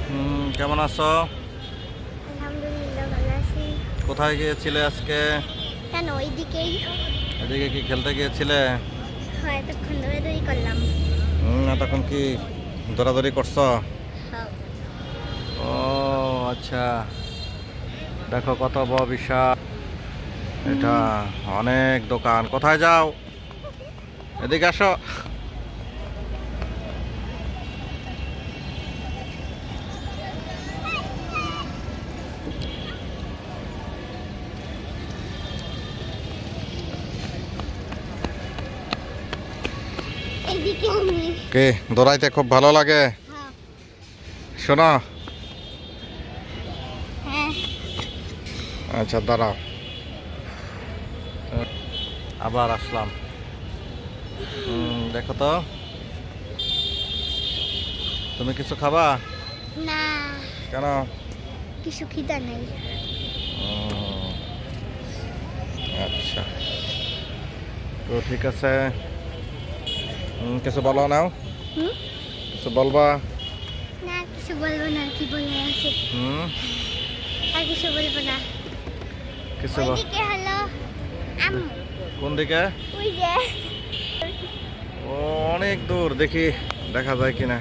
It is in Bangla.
কেমন আছো? আলহামদুলিল্লাহ ভালো আছি। কোথায় গিয়েছিলে আজকে? কেন ওইদিকেই? এদিকে কি খেলতে গিয়েছিলে? হয়, এতক্ষণ দৌড়াদৌড়ি করলাম। তখন কি দৌড়াদৌড়ি করছো? হ্যাঁ। ও আচ্ছা, দেখো কত বড় বিশাল এটা, অনেক দোকান। কোথায় যাও? এদিকে আসো। এইদিকে আমি। কে দৌড়াইতে খুব ভালো লাগে? হ্যাঁ। শোনো, হ্যাঁ। আচ্ছা দাঁড়াও, আবার আসলাম। দেখো তো, তুমি কিছু খাবা? না, কেন? কিছু খিদা নেই। উম, আচ্ছা, তো ঠিক আছে। কিছু বলো নাও, হুম? কিছু বলবা? না, কিছু বলবো না। কি বলবো আছে? হুম আর কিছু বলবো না। কিছু ওইদিকে হলো আম্মু। কোন দিকে? ওই যে। ও অনেক দূর, দেখি দেখা যায় কিনা।